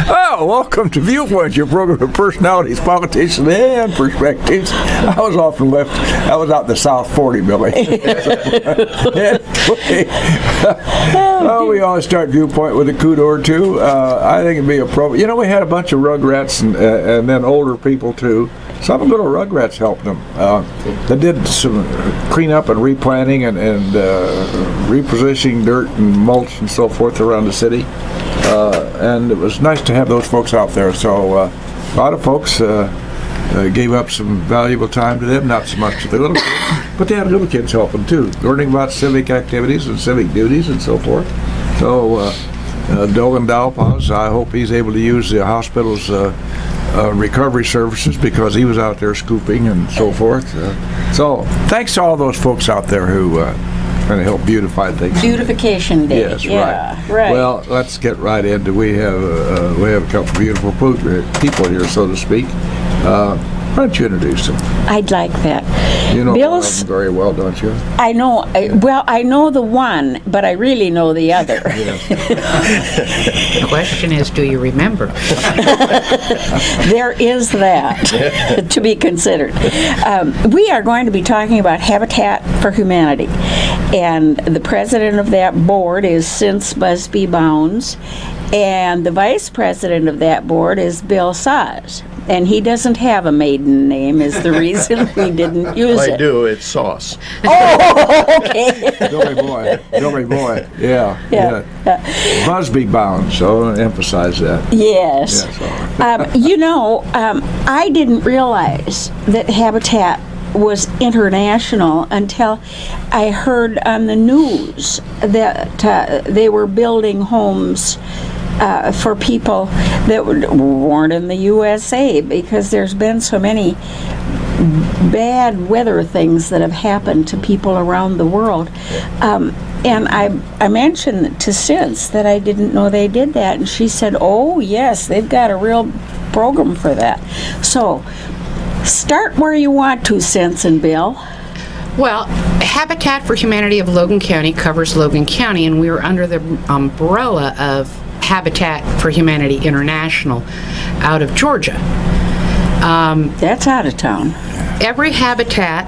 Well, welcome to Viewpoint, your program of personalities, politicians, and perspectives. I was out in the South 40, Billy. Well, we always start Viewpoint with a kudo or two. I think it'd be appropriate. We had a bunch of rugrats and then older people, too. Some little rugrats helped them. They did some cleanup and replanting and repositioning dirt and mulch and so forth around the city. And it was nice to have those folks out there. So a lot of folks gave up some valuable time to them, not so much to the little kids, but they had little kids helping too, learning about civic activities and civic duties and so forth. So Logan Dalpaz, I hope he's able to use the hospital's recovery services because he was out there scooping and so forth. So thanks to all those folks out there who trying to help beautify things. Beautification Day. Yes, right. Well, let's get right into. We have a couple of beautiful people here, so to speak. Why don't you introduce them? I'd like that. You know one of them very well, don't you? I know. I know the one, but I really know the other. The question is, do you remember? There is that to be considered. We are going to be talking about Habitat for Humanity, and the president of that board is Cince Busby Bowns, and the vice president of that board is Bill Sahs. And he doesn't have a maiden name is the reason we didn't use it. I do, it's Sahs. Oh, okay. Billy boy. Yeah. Busby Bowns, so emphasize that. Yes. I didn't realize that Habitat was international until I heard on the news that they were building homes for people that weren't in the USA, because there's been so many bad weather things that have happened to people around the world. And I mentioned to Cince that I didn't know they did that, and she said, oh yes, they've got a real program for that. So start where you want to, Cince and Bill. Well, Habitat for Humanity of Logan County covers Logan County, and we are under the umbrella of Habitat for Humanity International out of Georgia. That's out of town. Every Habitat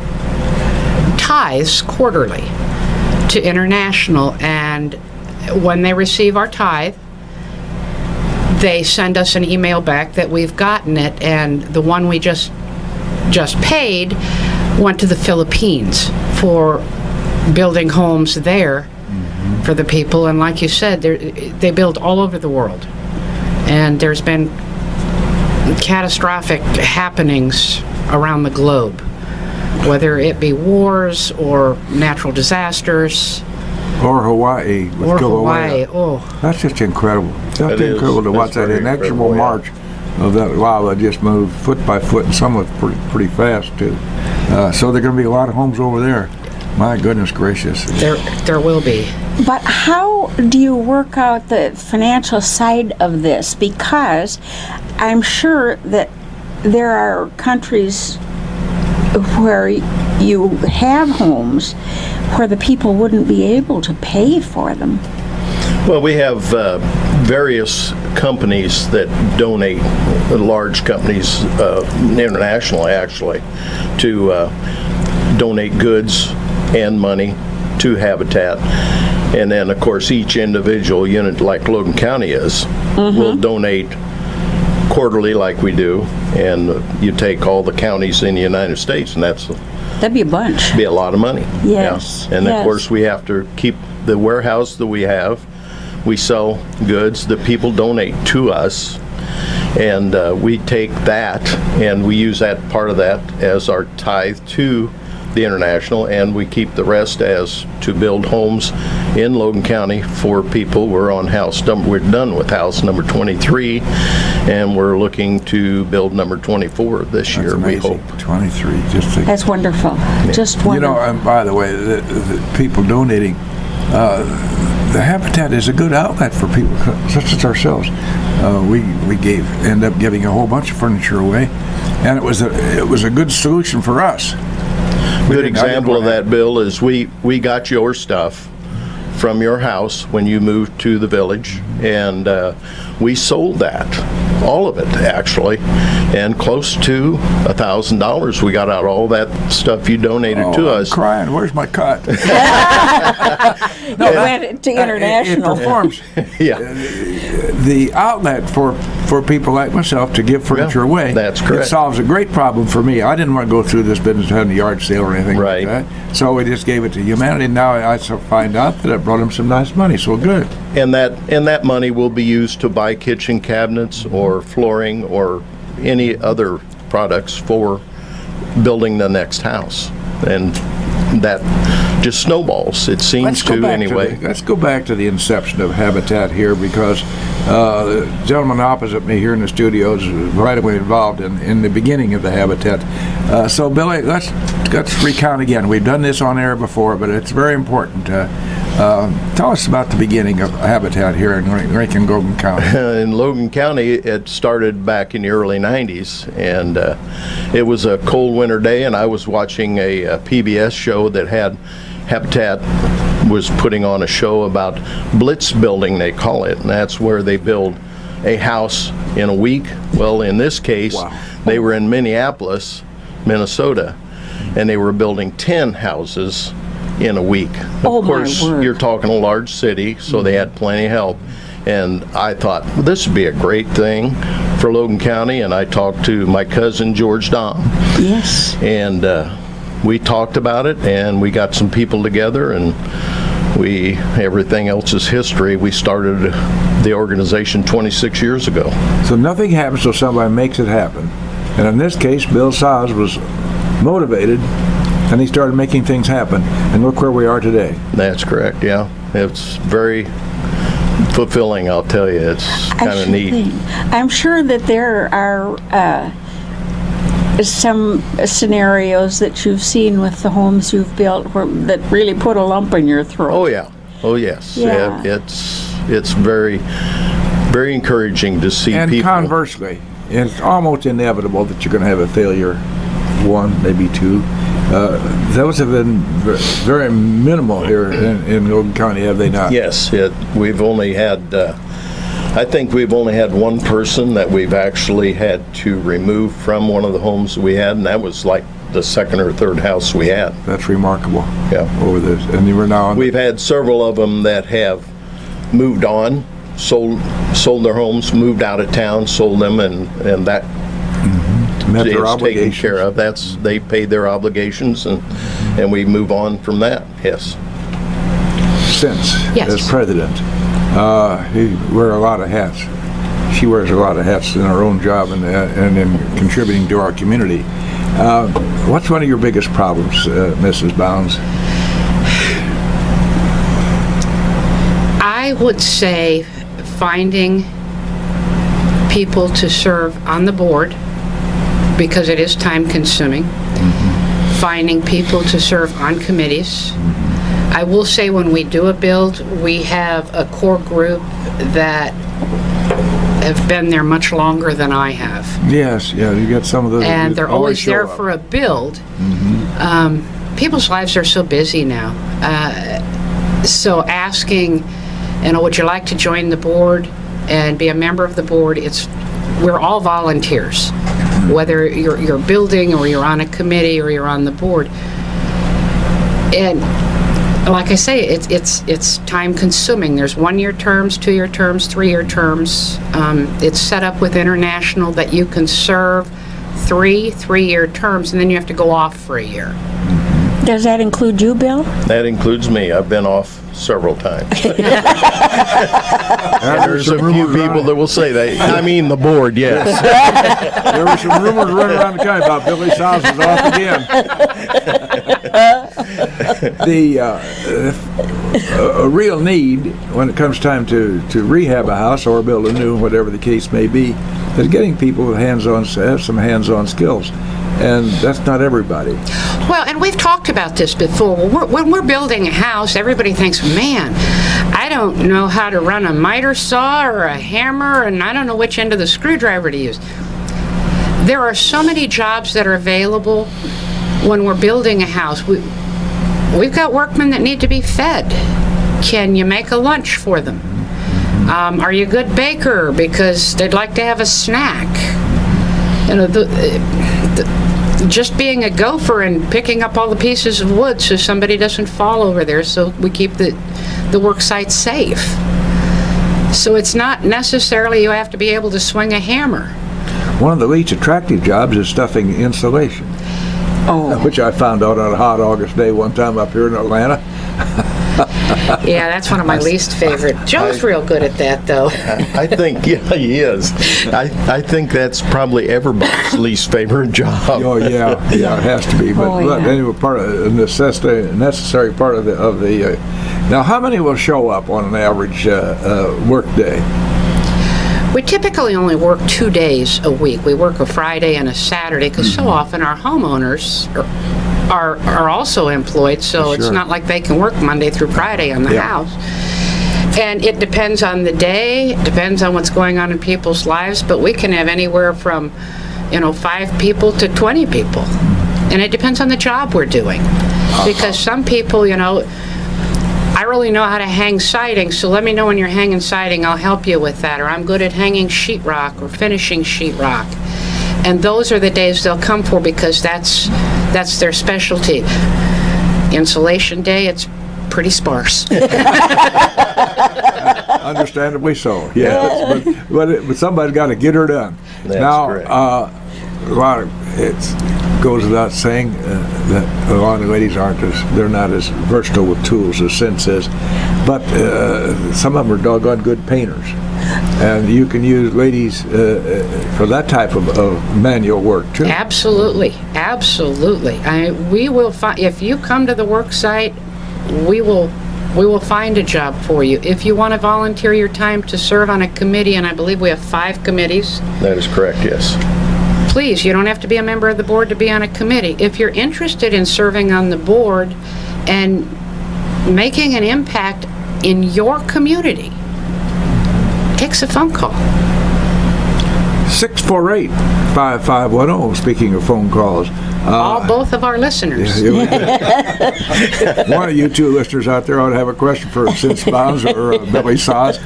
tithes quarterly to International, and when they receive our tithe, they send us an email back that we've gotten it, and the one we just paid went to the Philippines for building homes there for the people. And like you said, they build all over the world, and there's been catastrophic happenings around the globe, whether it be wars or natural disasters. Or Hawaii. Oh, that's just incredible. That's incredible to watch that inexorable march of that lava just move foot by foot, and some of it pretty fast too. So there are going to be a lot of homes over there. My goodness gracious. There will be. But how do you work out the financial side of this? Because I'm sure that there are countries where you have homes where the people wouldn't be able to pay for them. Well, we have various companies that donate, large companies, internationally actually, to donate goods and money to Habitat. And then, of course, each individual unit, like Logan County is, will donate quarterly like we do. And you take all the counties in the United States, and that'd be a bunch. Be a lot of money. Yes. Yeah. And of course, we have to keep the warehouse that we have. We sell goods that people donate to us, and we take that and we use that part of that as our tithe to the International, and we keep the rest as to build homes in Logan County for people. We're done with house number 23, and we're looking to build number 24 this year. Amazing. We hope 23. That's wonderful. Yeah. Just wonderful. And by the way, the people donating, the Habitat is a good outlet for people such as ourselves. We end up giving a whole bunch of furniture away, and it was a good solution for us. Good example of that, Bill, is we got your stuff from your house when you moved to the village, and we sold that, all of it actually, and close to $1,000 we got out of all that stuff you donated to I'm us. crying. Where's my cut? It went to international. It performs. Yeah, The outlet for people like myself to give furniture Yeah, away. that's correct. It solves a great problem for me. I didn't want to go through this business of having a yard sale or anything Right. like that. So we just gave it to humanity. Now I find out that it brought them some nice money. So good. and that money will be used to buy kitchen cabinets or flooring or any other products for building the next house, and that just snowballs. It seems to anyway. Let's go back to the inception of Habitat here, because the gentleman opposite me here in the studio is right away involved in the beginning of the Habitat. So Billy, let's recount again. We've done this on air before, but it's very important. Tell us about the beginning of Habitat here in Rankin-Logan County. In Logan County, it started back in the early 90s, and it was a cold winter day, and I was watching a PBS show that had Habitat was putting on a show about blitz building, they call it, and that's where they build a house in a week. Well, in this case, they were in Minneapolis, Minnesota, and they were building 10 houses in a week. Of course, you're talking a large city, so they had plenty of help. And I thought, well, this would be a great thing for Logan County, and I talked to my cousin, George Dom. Yes. And we talked about it, and we got some people together, and everything else is history. We started the organization 26 years ago. So nothing happens till somebody makes it happen. And in this case, Bill Sahs was motivated, and he started making things happen. And look where we are today. That's correct, yeah. It's very fulfilling, I'll tell you. It's kind of neat. I'm sure that there are some scenarios that you've seen with the homes you've built that really put a lump in your throat. Oh, yeah. Oh, yes. Yeah. It's very, very encouraging to see And people. conversely, it's almost inevitable that you're going to have a failure, one, maybe two. Those have been very minimal here in Logan County, have they not? Yes, we've only had, I think we've only had one person that we've actually had to remove from one of the homes we had, and that was like the second or third house we had. That's remarkable. Yeah. Over this, and you were now on. We've had several of them that have moved on, sold their homes, moved out of town, sold them, and that met their is taken obligations. care of. They paid their obligations, and we move on from that. Yes. Cince, Yes. as president, he wears a lot of hats. She wears a lot of hats in her own job and in contributing to our community. What's one of your biggest problems, Mrs. Bowns? I would say finding people to serve on the board, because it is time consuming. Finding people to serve on committees. I will say when we do a build, we have a core group that have been there much longer than I have. Yes, yeah, you got some of those. And that they're always show there up. for a build. People's lives are so busy now. So asking, would you like to join the board and be a member of the board? We're all volunteers, whether you're building or you're on a committee or you're on the board. And like I say, it's time consuming. There's 1-year terms, 2-year terms, 3-year terms. It's set up with international that you can serve 3-year terms, and then you have to go off for a year. Does that include you, Bill? That includes me. I've been off several times. There's a few people that will say that. I mean the board, yes. There were some rumors running around the county about Billy Sahs is off again. A real need when it comes time to rehab a house or build a new, whatever the case may be, is getting people with have some hands-on skills. And that's not everybody. Well, and we've talked about this before. When we're building a house, everybody thinks, man, I don't know how to run a miter saw or a hammer, and I don't know which end of the screwdriver to use. There are so many jobs that are available when we're building a house. We've got workmen that need to be fed. Can you make a lunch for them? Are you a good baker because they'd like to have a snack? You know, just being a gopher and picking up all the pieces of wood so somebody doesn't fall over there, so we keep the work site safe. So it's not necessarily you have to be able to swing a hammer. One of the least attractive jobs is stuffing insulation, which I found out on a hot August day one time up here in Atlanta. Yeah, that's one of my least favorite. Joe's real good at that, though. I think, yeah, he is. I think that's probably everybody's least favorite job. Oh yeah, it has to be. But anyway, part of the necessary part of the. Now, how many will show up on an average work day? We typically only work 2 days a week. We work a Friday and a Saturday because so often our homeowners are also employed, so it's not like they can work Monday through Friday on the house. And it depends on the day, it depends on what's going on in people's lives, but we can have anywhere from, 5 people to 20 people. And it depends on the job we're doing. Because some people, I really know how to hang siding, so let me know when you're hanging siding, I'll help you with that. Or I'm good at hanging sheetrock or finishing sheetrock. And those are the days they'll come for because that's their specialty. Insulation day, it's pretty sparse. Understandably so, yes. But somebody's got to get her done. That's now, correct. A lot of it goes without saying that a lot of ladies they're not as versatile with tools as Cince is, but some of them are doggone good painters. And you can use ladies for that type of manual work too. Absolutely. We will find, if you come to the work site, we will find a job for you. If you want to volunteer your time to serve on a committee, and I believe we have 5 committees. That is correct, yes. Please, you don't have to be a member of the board to be on a committee. If you're interested in serving on the board and making an impact in your community, takes a phone call. 648-5510, speaking of phone calls. Both of our listeners. One of you 2 listeners out there ought to have a question for Cince Bowns or Billy Sahs.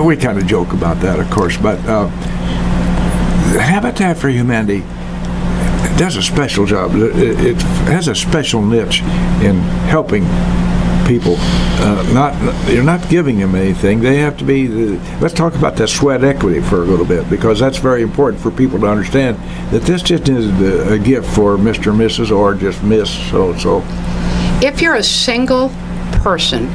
We kind of joke about that, of course, but Habitat for Humanity does a special job. It has a special niche in helping people. You're not giving them anything. They have to be. Let's talk about that sweat equity for a little bit, because that's very important for people to understand that this just isn't a gift for Mr. and Mrs. or just Miss so. If you're a single person,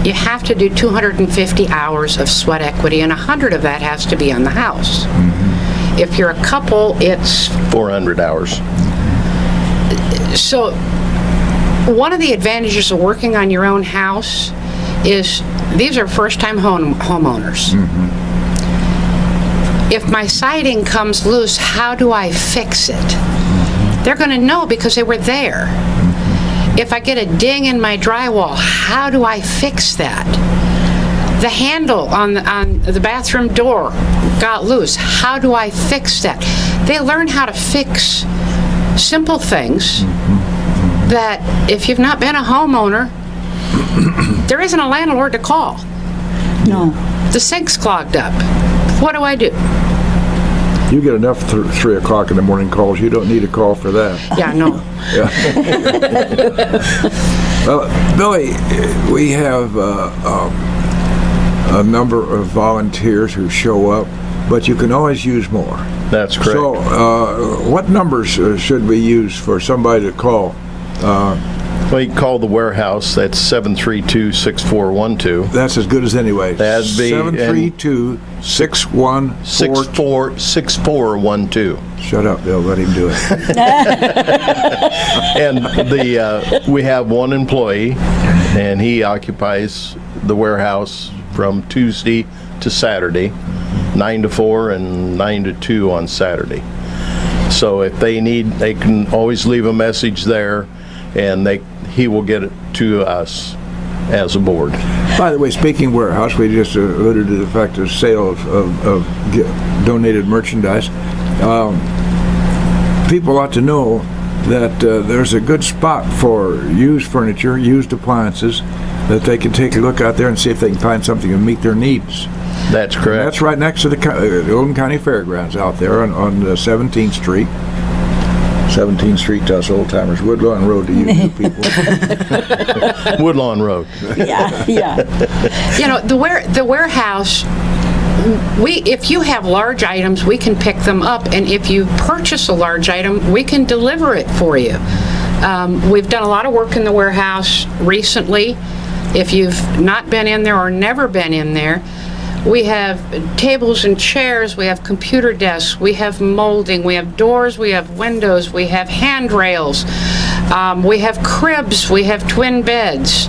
you have to do 250 hours of sweat equity, and 100 of that has to be on the house. If you're a couple, it's 400 hours. So one of the advantages of working on your own house is these are first-time homeowners. If my siding comes loose, how do I fix it? They're going to know because they were there. If I get a ding in my drywall, how do I fix that? The handle on the bathroom door got loose. How do I fix that? They learn how to fix simple things that if you've not been a homeowner, there isn't a landlord to call. No. The sink's clogged up. What do I do? You get enough 3 o'clock in the morning calls. You don't need a call for that. Yeah, no. Well, Billy, we have a number of volunteers who show up, but you can always use more. That's correct. So, what numbers should we use for somebody to call? Well, you can call the warehouse. That's 732-6412. That's as good as anyway. That'd be 732-6142. 6412. Shut up, Bill. Let him do it. And we have one employee, and he occupies the warehouse from Tuesday to Saturday, 9 to 4 and 9 to 2 on Saturday. So if they need, they can always leave a message there, and he will get it to us as a board. By the way, speaking warehouse, we just alluded to the fact of sale of donated merchandise. People ought to know that there's a good spot for used furniture, used appliances. that they can take a look out there and see if they can find something to meet their needs. That's And correct. that's right next to the Logan County Fairgrounds out there on 17th Street. 17th Street to us old timers, Woodlawn Road to you new people. Woodlawn Road. Yeah, yeah. You know, the warehouse, if you have large items, we can pick them up, and if you purchase a large item, we can deliver it for you. We've done a lot of work in the warehouse recently. If you've not been in there or never been in there, we have tables and chairs, we have computer desks, we have molding, we have doors, we have windows, we have handrails, we have cribs, we have twin beds.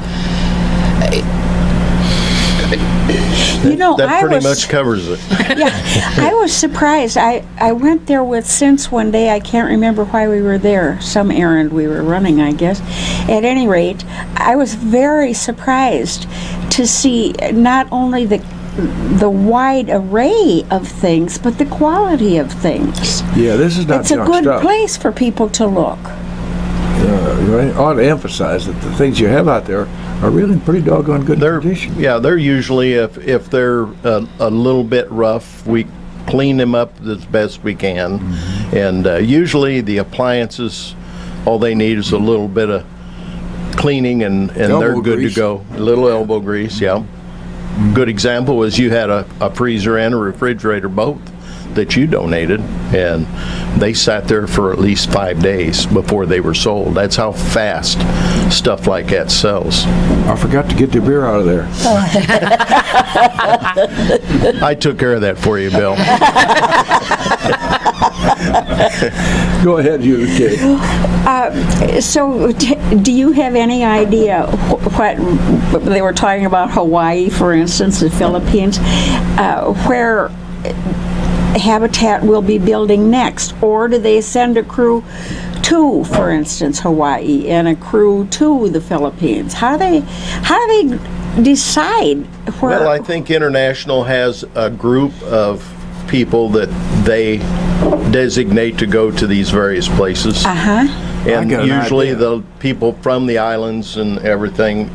You know, That I pretty was, much covers it. yeah, I was surprised. I went there with Cince one day. I can't remember why we were there. Some errand we were running, I guess. At any rate, I was very surprised to see not only the wide array of things, but the quality of things. Yeah, this is not It's a junk good stuff. place for people to look. You ought to emphasize that the things you have out there are really in pretty doggone good condition. They're usually, if they're a little bit rough, we clean them up as best we can. And usually the appliances, all they need is a little bit of cleaning and they're Elbow good grease. to go. A little elbow grease, yeah. Good example was you had a freezer and a refrigerator both that you donated, and they sat there for at least 5 days before they were sold. That's how fast stuff like that sells. I forgot to get the beer out of there. I took care of that for you, Bill. Go ahead, you kid. So, do you have any idea what they were talking about? Hawaii, for instance, the Philippines, where Habitat will be building next, or do they send a crew to, for instance, Hawaii and a crew to the Philippines? How do they decide where? Well, I think International has a group of people that they designate to go to these various places. Uh-huh. And I got an usually idea. the people from the islands and everything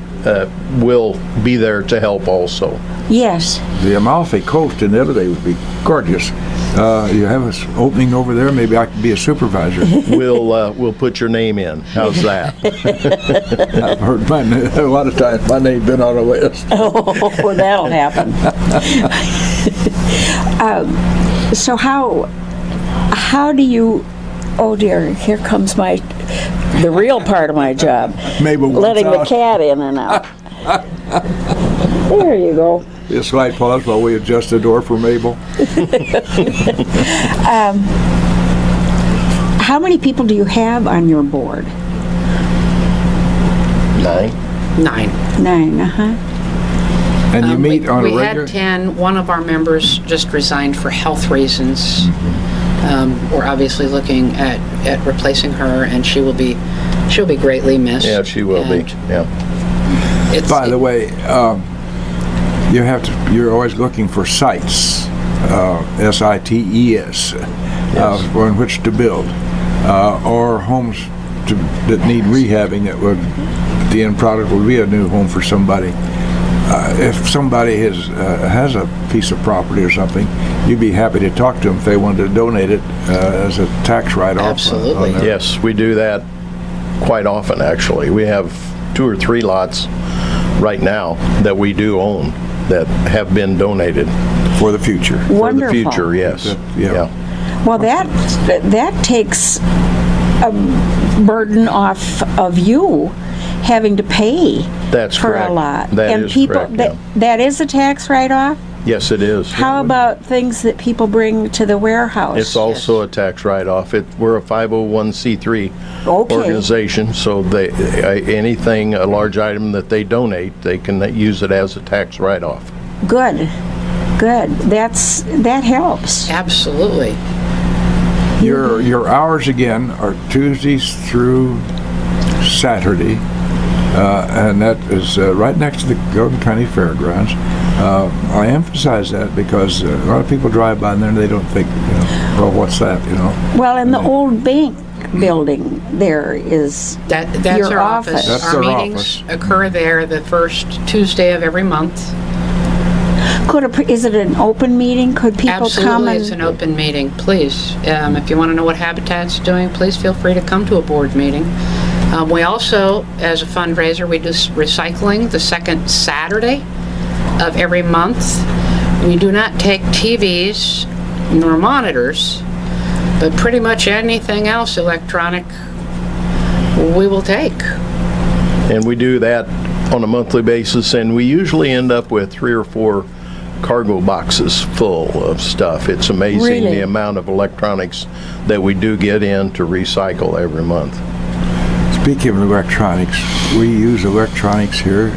will be there to help also. Yes. The Amalfi Coast in Italy would be gorgeous. You have an opening over there, maybe I could be a supervisor. We'll put your name in. How's that? I've heard a lot of times my name's been on the list. Oh, that'll happen. So how do you? Oh dear, here comes the real part of my job. Mabel wants letting the out. cat in and out. There you go. A slight pause while we adjust the door for Mabel. How many people do you have on your board? 9. 9. 9. Uh-huh. And you meet on a We regular... had 10. One of our members just resigned for health reasons. We're obviously looking at replacing her, and she'll be greatly missed. Yeah, she will be. And Yeah. it's- By the way, you're always looking for sites, SITES, on which to build, or homes that need rehabbing that would, the end product would be a new home for somebody. If somebody has a piece of property or something, you'd be happy to talk to them if they wanted to donate it as a tax write-off. Absolutely. on their- Yes, we do that quite often, actually. We have 2 or 3 lots right now that we do own that have been donated For the future. for the Wonderful. future, yes. Yeah. Well, that takes a burden off of you having to pay That's for correct. a lot. That and is people correct, yeah. that is a tax write-off. Yes, it is. How about things that people bring to the warehouse? It's also a tax write-off. We're a 501c3 Okay. organization, so anything, a large item that they donate, they can use it as a tax write-off. Good. That helps. Absolutely. Your hours again are Tuesdays through Saturday, and that is right next to the Logan County Fairgrounds. I emphasize that because a lot of people drive by there and they don't think, well, what's that, Well, and the old bank building there is That's your our office. That's Our their meetings occur there the first Tuesday of every month. Is it an open meeting? Could people come Absolutely, and... it's an open meeting, please. If you want to know what Habitat's doing, please feel free to come to a board meeting. We also, as a fundraiser, we do recycling the second Saturday of every month. We do not take TVs nor monitors, but pretty much anything else electronic we will take. And we do that on a monthly basis, and we usually end up with 3 or 4 cargo boxes full of stuff. It's amazing Really? the amount of electronics that we do get in to recycle every month. Speaking of electronics, we use electronics here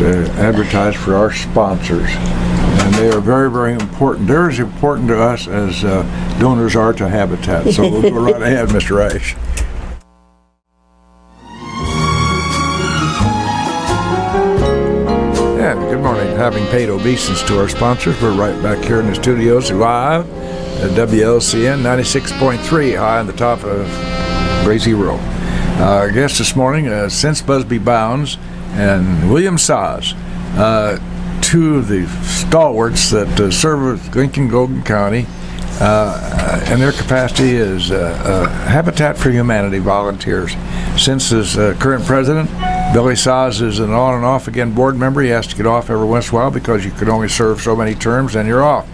to advertise for our sponsors. And they are very, very important. They're as important to us as donors are to Habitat. So we'll go right ahead, Mr. Reich. And good morning. Having paid obeisance to our sponsors, we're right back here in the studios live at WLCN 96.3 high on the top of Brazy Road. Our guests this morning, Cince Busby Bowns and William Sahs, two of the stalwarts that serve with Lincoln Logan County, and their capacity as Habitat for Humanity volunteers. Cince is current president. Billy Sahs is an on and off again board member. He has to get off every once in a while because you can only serve so many terms and you're off.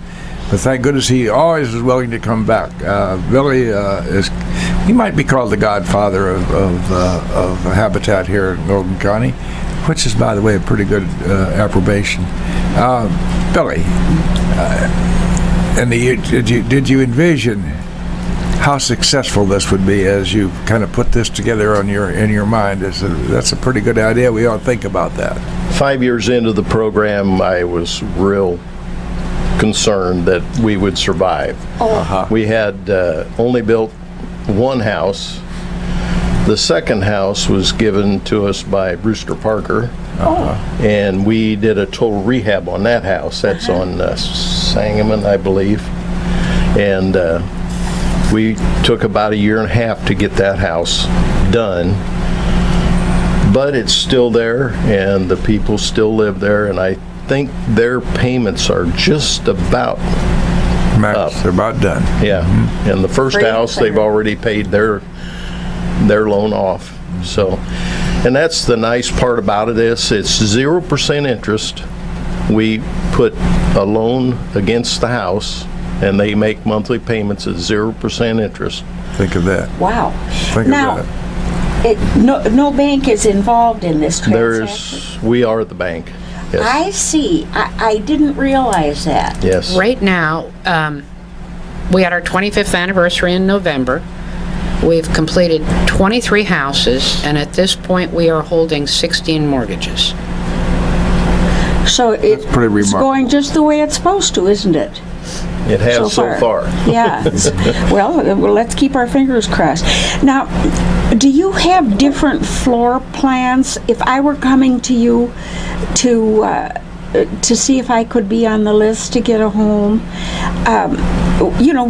But thank goodness he always is willing to come back. Billy he might be called the godfather of Habitat here in Logan County, which is, by the way, a pretty good approbation. Billy, did you envision how successful this would be as you kind of put this together in your mind? That's a pretty good idea. We ought to think about that. 5 years into the program, I was real concerned that we would survive. We had only built one house. The second house was given to us by Brewster Parker, and we did a total rehab on that house. That's on Sangamon, I believe, and we took about 1.5 years to get that house done. But it's still there, and the people still live there, and I think their payments are just about Max, they're about done. Yeah, and the first Great. house, they've already paid their loan off. So, and that's the nice part about it is it's 0% interest. We put a loan against the house, and they make monthly payments at 0% interest. Think of that. Wow. Think Now, of that. no bank is involved in this transaction? We are the bank. Yes. I see. I didn't realize that. Yes. Right now, we had our 25th anniversary in November. We've completed 23 houses, and at this point, we are holding 16 mortgages. So it's pretty remarkable. going just the way it's supposed to, isn't it? It has so far. Yeah. Well, let's keep our fingers crossed. Now, do you have different floor plans? If I were coming to you to see if I could be on the list to get a home,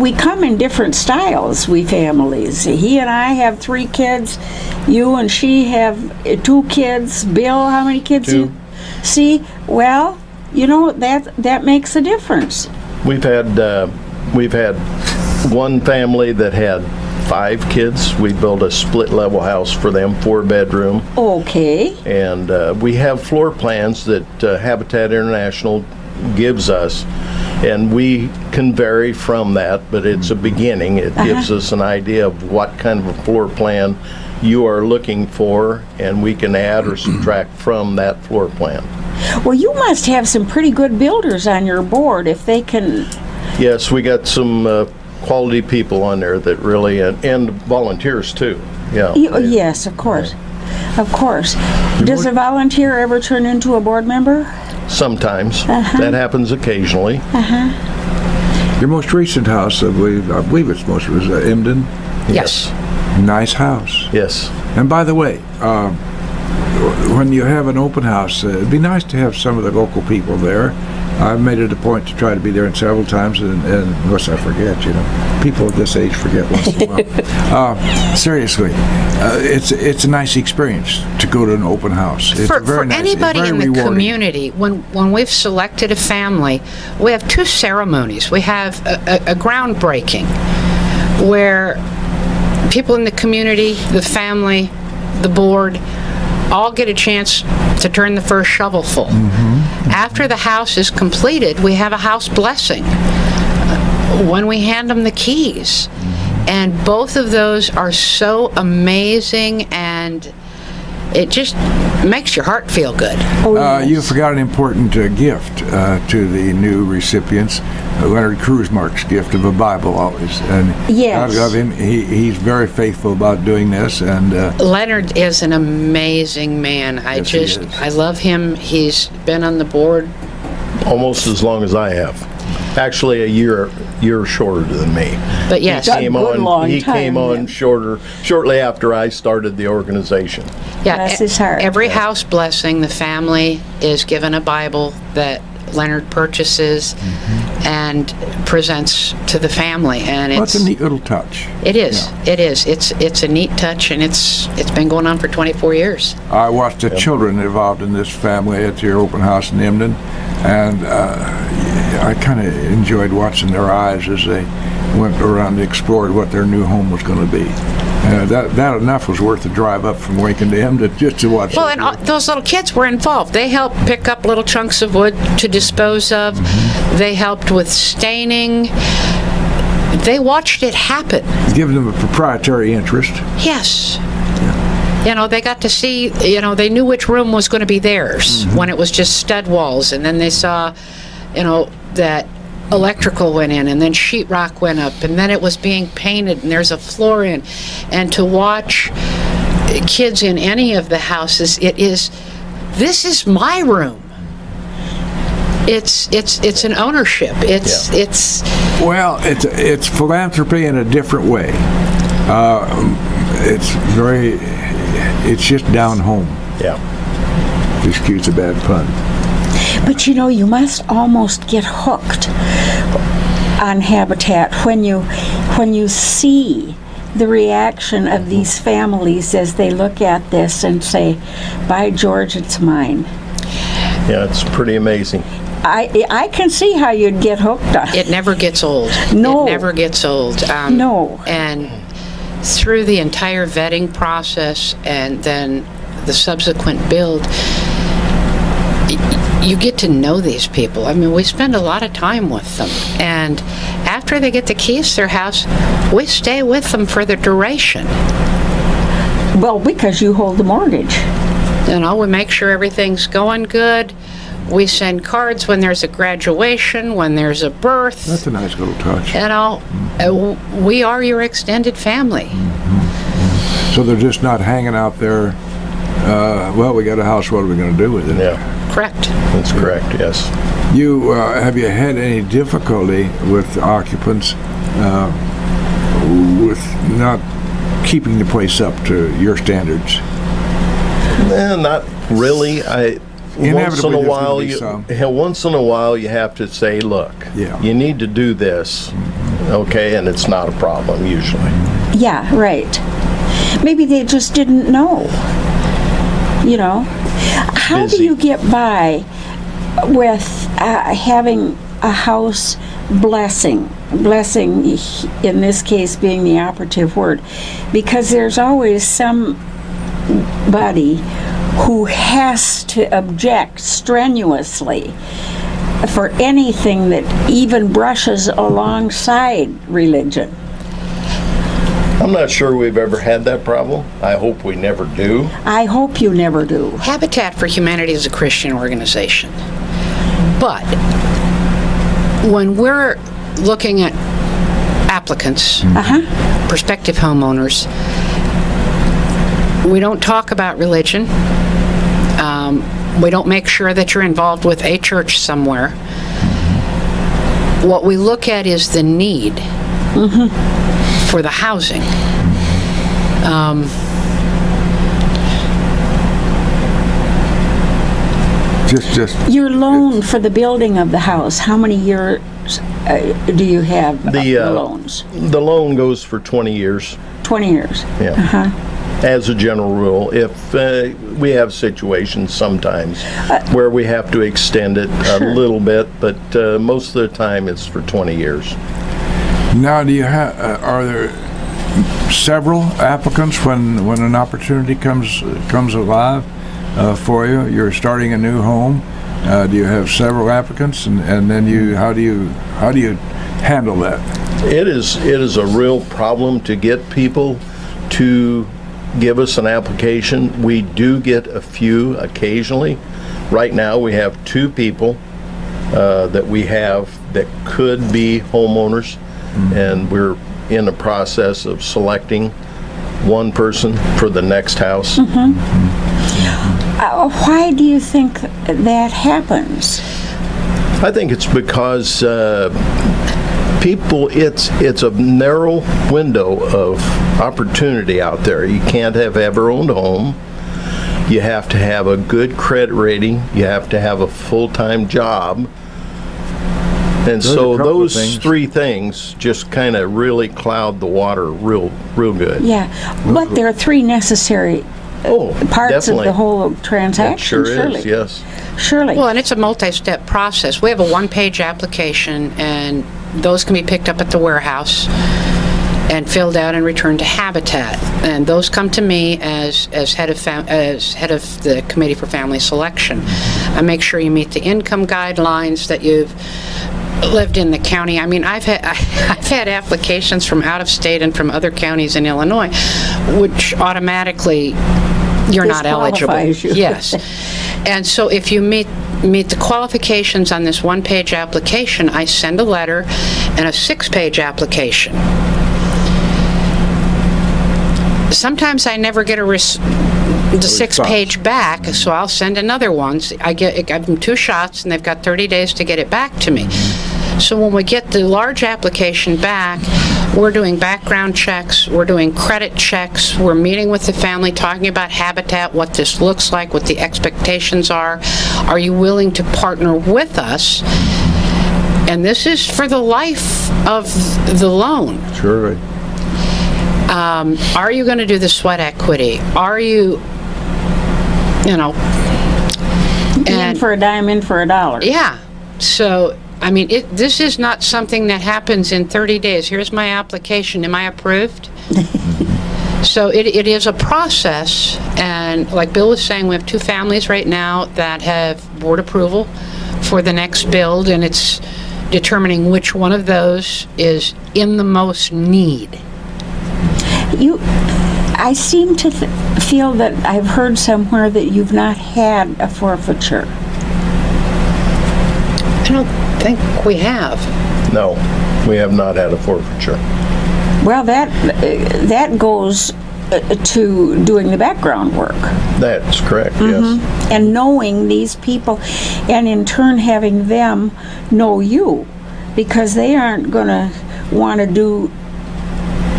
we come in different styles, we families. He and I have 3 kids. You and she have 2 kids. Bill, how many kids? 2. See, well, that makes a difference. We've had one family that had 5 kids. We built a split level house for them, 4-bedroom. Okay. And we have floor plans that Habitat International gives us, and we can vary from that, but it's a beginning. It gives us an idea of what kind of a floor plan you are looking for, and we can add or subtract from that floor plan. Well, you must have some pretty good builders on your board if they can... Yes, we got some quality people on there that really, and volunteers too. Yeah. Yes, of course. Of course. Does a volunteer ever turn into a board member? Sometimes. That happens occasionally. Your most recent house, I believe it's was Emden. Yes. Nice house. Yes. And by the way, when you have an open house, it'd be nice to have some of the local people there. I've made it a point to try to be there several times, and unless I forget, people at this age forget once in a while. Seriously, it's a nice experience to go to an open house. It's For very nice. anybody It's in very the rewarding. community, when we've selected a family, we have 2 ceremonies. We have a groundbreaking where people in the community, the family, the board, all get a chance to turn the first shovelful. After the house is completed, we have a house blessing when we hand them the keys. And both of those are so amazing, and it just makes your heart feel good. You forgot an important gift to the new recipients. Leonard Kruzmark's gift of a Bible always. And Yes. I love him. He's very faithful about doing this. And Leonard is an amazing man. Yes, he is. I love him. He's been on the board. Almost as long as I have. Actually, a year shorter than me. But yes, That's a good long He came time, on shortly after I started the organization. Bless his heart. Every house blessing, the family is given a Bible that Leonard purchases and presents to the family, and well, it's a neat little touch. It is. Yeah. It is. It's a neat touch, and it's been going on for 24 years. I watched the children involved in this family at your open house in Emden, and I kind of enjoyed watching their eyes as they went around and explored what their new home was going to be. That enough was worth the drive up from Lincoln to Emden just to watch. Well, and those little kids were involved. They helped pick up little chunks of wood to dispose of. They helped with staining. They watched it happen. Give them a proprietary interest. Yes. They got to see, they knew which room was going to be theirs when it was just stud walls. And then they saw, that electrical went in, and then sheetrock went up, and then it was being painted, and there's a floor in. And to watch kids in any of the houses, this is my room. It's an ownership. It's philanthropy in a different way. It's just down home. Yeah. Excuse a bad pun. But you must almost get hooked on Habitat when you see the reaction of these families as they look at this and say, by George, it's mine. Yeah, it's pretty amazing. I can see how you'd get hooked on it. It never gets old. No. It never gets old. No. And through the entire vetting process and then the subsequent build, you get to know these people. I mean, we spend a lot of time with them. And after they get the keys to their house, we stay with them for the duration. Well, because you hold the mortgage. We make sure everything's going good. We send cards when there's a graduation, when there's a birth. That's a nice little touch. We are your extended family. So they're just not hanging out there, we got a house, what are we going to do with it? Yeah. Correct. That's correct, yes. Have you had any difficulty with occupants with not keeping the place up to your standards? Not really. Once in a Inevitably, while, there's gonna be some. once in a while, you have to say, "Look, you need to do this," okay, and it's not a problem usually. Yeah, right. Maybe they just didn't know. How Busy. do you get by with having a house blessing in this case being the operative word? Because there's always somebody who has to object strenuously for anything that even brushes alongside religion. I'm not sure we've ever had that problem. I hope we never do. I hope you never do. Habitat for Humanity is a Christian organization. But when we're looking at applicants, prospective homeowners, we don't talk about religion. We don't make sure that you're involved with a church somewhere. What we look at is the need for the housing. Just Your loan for the building of the house, how many years do you have the loans? The loan goes for 20 years. 20 years? Yeah. As a general rule. If we have situations sometimes where we have to extend it a little bit, but most of the time it's for 20 years. now, do you have? Are there several applicants when an opportunity comes alive for you? You're starting a new home. Do you have several applicants, and then how do you handle that? It is a real problem to get people to give us an application. We do get a few occasionally. Right now we have 2 people that we have that could be homeowners, and we're in the process of selecting one person for the next house. Why do you think that happens? I think it's because people, it's a narrow window of opportunity out there. You can't have ever owned a home. You have to have a good credit rating. You have to have a full-time job. And so those 3 things just kind of really cloud the water real good. Yeah, but there are 3 necessary parts definitely. of the whole transaction, It sure surely. is, yes. Surely. Well, and it's a multi-step process. We have a 1-page application, and those can be picked up at the warehouse and filled out and returned to Habitat. And those come to me as head of the Committee for Family Selection. I make sure you meet the income guidelines, that you've lived in the county. I mean, I've had applications from out of state and from other counties in Illinois, which automatically you're not eligible. Disqualifies you. Yes. And so if you meet the qualifications on this 1-page application, I send a letter and a 6-page application. Sometimes I never get the 6-page back, so I'll send another one. I give them 2 shots, and they've got 30 days to get it back to me. So when we get the large application back, we're doing background checks, we're doing credit checks, we're meeting with the family, talking about Habitat, what this looks like, what the expectations are. Are you willing to partner with us? And this is for the life of the loan. Sure. Are you going to do the sweat equity? Are you, in for a dime, in for a dollar. Yeah. So, I mean, this is not something that happens in 30 days. Here's my application. Am I approved? So it is a process. And like Bill was saying, we have 2 families right now that have board approval for the next build, and it's determining which one of those is in the most need. I seem to feel that I've heard somewhere that you've not had a forfeiture. I don't think we have. No, we have not had a forfeiture. Well, that goes to doing the background work. That's correct, yes. And knowing these people, and in turn having them know you, because they aren't going to want to do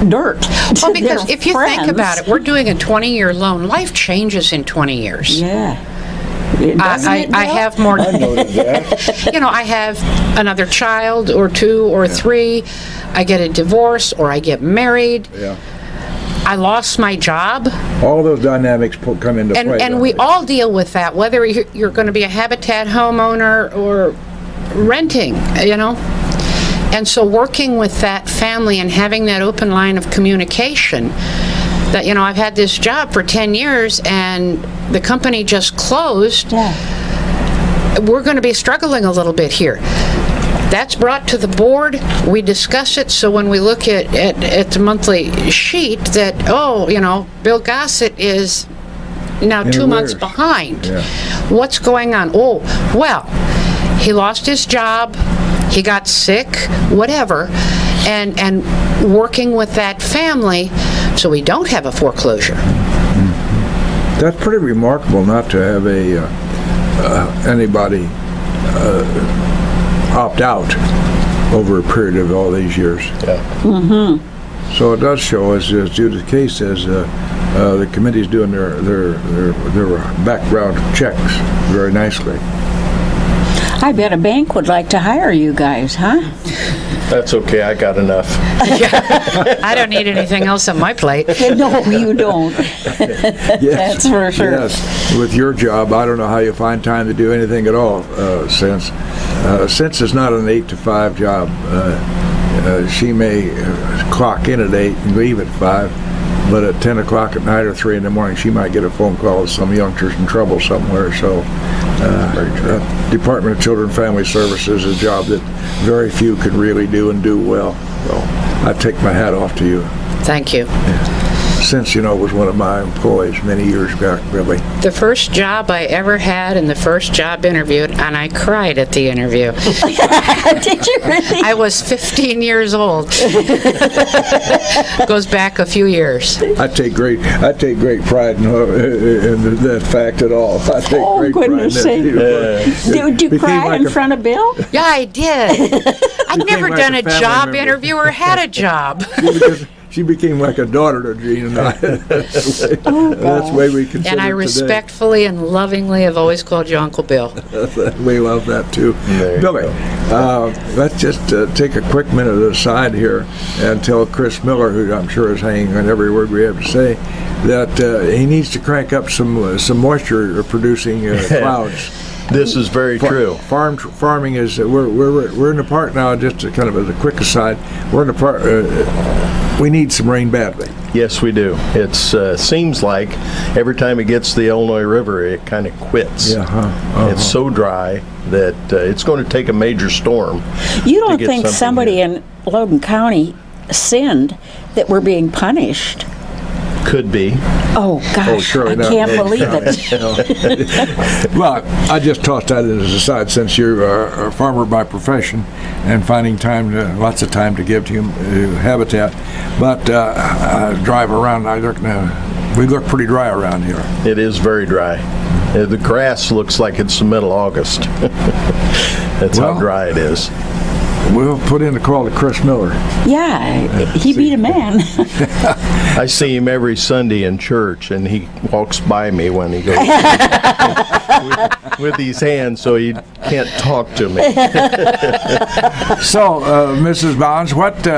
dirt. Well, because if you think about it, we're doing a 20-year loan. Life changes in 20 years. Yeah. I have more. I noticed that. I have another child or 2 or 3. I get a divorce or I get married. Yeah. I lost my job. All those dynamics come into play. And we all deal with that, whether you're going to be a Habitat homeowner or renting, And so working with that family and having that open line of communication, that, I've had this job for 10 years and the company just closed. Yeah. We're going to be struggling a little bit here. That's brought to the board. We discuss it. So when we look at the monthly sheet that, Bill Gossett is now 2 months behind. Yeah. What's going on? Oh, well, he lost his job. He got sick, whatever, and working with that family so we don't have a foreclosure. That's pretty remarkable not to have anybody opt out over a period of all these years. Yeah. So it does show, as Judy Kay says, the committee's doing their background checks very nicely. I bet a bank would like to hire you guys, huh? That's okay, I got enough. I don't need anything else on my plate. No, you don't. That's for sure. Yes, with your job, I don't know how you find time to do anything at all, Cince. Cince is not an 8 to 5 job. She may clock in at 8 and leave at 5, but at 10 o'clock at night or 3 in the morning, she might get a phone call that some youngster's in trouble somewhere. So, Department of Children and Family Services is a job that very few can really do and do well. So, I take my hat off to you. Thank you. Cince, was one of my employees many years back, really. The first job I ever had and the first job interviewed, and I cried at the interview. Did you really? I was 15 years old. Goes back a few years. I take great pride in that fact at all. I take Oh, great goodness pride in that. Did you cry in front of Bill? Yeah, I did. I'd never like done a a family job member. interview or had a job. She became like a daughter to Gene and I. That's the way we consider And I it respectfully and lovingly have always called you Uncle Bill. today. We love that too. There you Billy, let's just take a quick minute aside here and tell Chris Miller, who I'm sure is hanging on every word we have to say, that he needs to crank up some moisture producing clouds. This is very true. Farming is we're in the park now. Just to kind of as a quick aside, we're in the park. We need some rain badly. Yes, we do. It seems like every time it gets to the Illinois River, it kind of quits. It's so dry that it's going to take a major storm. You don't get think something somebody here. in Logan County sinned that we're being punished? Could be. Oh, gosh, surely I not. can't believe it. Well, I just tossed that as an aside, since you're a farmer by profession and finding lots of time to give to habitat. But I drive around. We look pretty dry around here. It is very dry. The grass looks like it's the middle of August. That's how Well, dry it is. We'll put in a call to Chris Miller. Yeah, he beat a man. I see him every Sunday in church, and he walks by me when he goes with these hands, so he can't talk to me. So, Mrs. Bowns, what do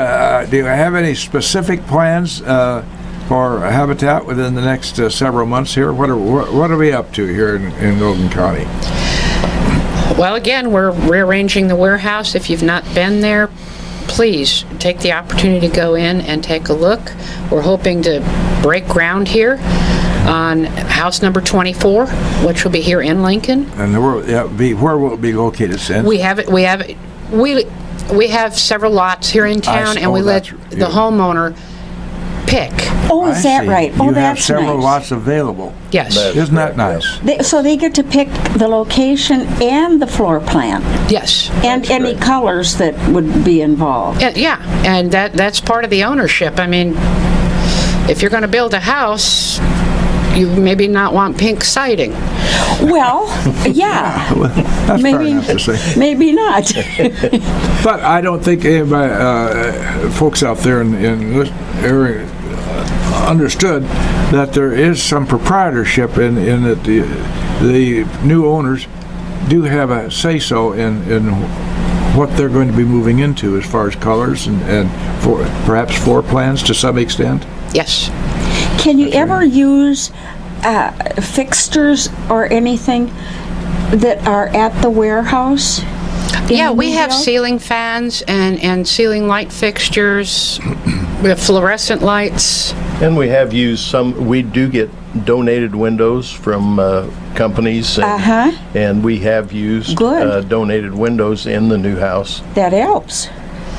you have any specific plans for habitat within the next several months here? What are we up to here in Logan County? Well, again, we're rearranging the warehouse. If you've not been there, please take the opportunity to go in and take a look. We're hoping to break ground here on house number 24, which will be here in Lincoln. And where will it be located, Cince? We have several lots here in town, and we let the homeowner pick. Oh, is that right? Oh, you that's have several nice. lots available. Yes. Isn't that nice? So they get to pick the location and the floor plan Yes. and any colors that would be involved. Yeah, and that's part of the ownership. I mean, if you're going to build a house, you maybe not want pink siding. Well, yeah. That's fair Maybe, enough to say. maybe not. But I don't think anybody, folks out there in this area understood that there is some proprietorship in that the new owners do have a say-so in what they're going to be moving into as far as colors and perhaps floor plans to some extent. Yes. Can you ever use fixtures or anything that are at the warehouse? Yeah, we have India? ceiling fans and ceiling light fixtures. We have fluorescent lights. And we have used some, we do get donated windows from companies. And we have used Good. donated windows in the new house. That helps.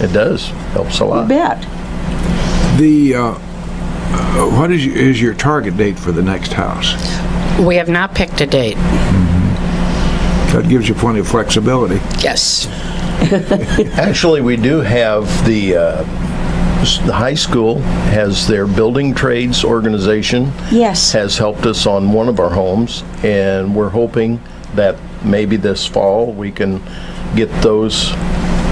It does. Helps a I lot. bet. What is your target date for the next house? We have not picked a date. That gives you plenty of flexibility. Yes. Actually, we do have the high school has their building trades organization. Yes. Has helped us on one of our homes, and we're hoping that maybe this fall we can get those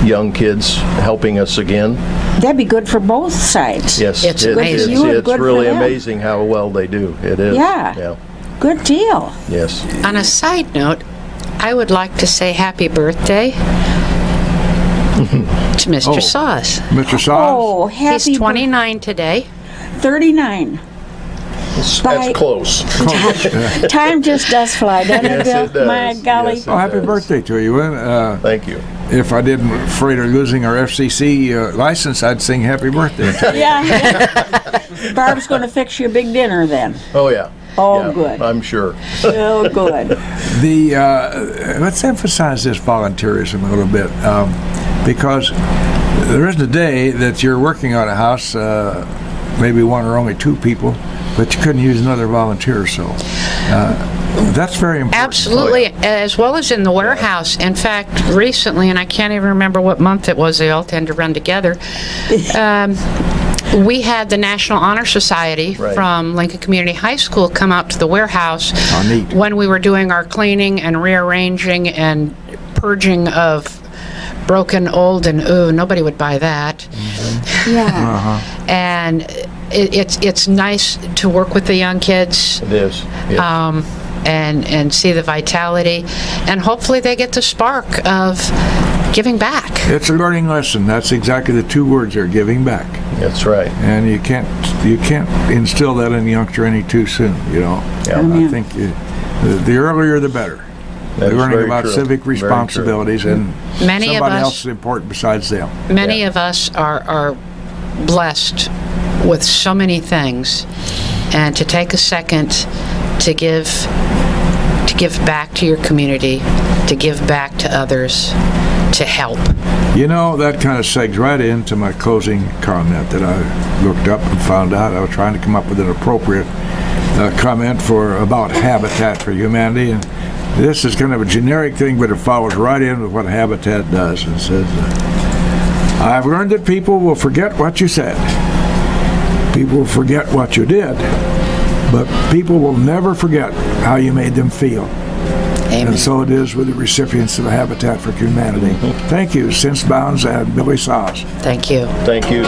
young kids helping us again. That'd be good for both sides. Yes, It's it- amazing. Good for you and it's good for really them. amazing how well they do. It is. Yeah. Good deal. Yes. On a side note, I would like to say happy birthday to Mr. Sahs. Mr. Sahs? Oh, happy He's 29 today. 39. That's Bye. close. Time just does fly, doesn't it, Yes, Bill? it does. My golly. Yes, Oh, happy does. birthday to you. Thank you. If I didn't afraid of losing our FCC license, I'd sing happy birthday. Yeah. Barb's going to fix you a big dinner then. Oh, yeah. Oh, Yeah, good. I'm sure. Oh, good. Let's emphasize this volunteerism a little bit, because there isn't a day that you're working on a house, maybe one or only two people, but you couldn't use another volunteer. So that's very important. Absolutely, as well as in the warehouse. In fact, recently, and I can't even remember what month it was, they all tend to run together, we had the National Honor Society Right. from Lincoln Community High School come out to the warehouse Oh, neat. when we were doing our cleaning and rearranging and purging of broken, old, and nobody would buy that. Yeah. And it's nice to work with the young kids. It is. Yes. And see the vitality, and hopefully they get the spark of giving back. It's a learning lesson. That's exactly the two words there, giving back. That's right. And you can't instill that in a youngster any too soon, you know. Yeah. I think the earlier the better. That is Learning very about true. civic Very true. responsibilities, and Many of somebody us- else is important besides them. Many Yeah. of us are blessed with so many things, and to take a second to give back to your community, to give back to others, to help. You know, that kind of segs right into my closing comment that I looked up and found out. I was trying to come up with an appropriate comment about Habitat for Humanity, and this is kind of a generic thing, but it follows right in with what Habitat does. It says, I've learned that people will forget what you said. People will forget what you did. But people will never forget how you made them feel. Amen. And so it is with the recipients of Habitat for Humanity. Thank you, Cince, Bowns, and Billy Sahs. Thank you. Thank you.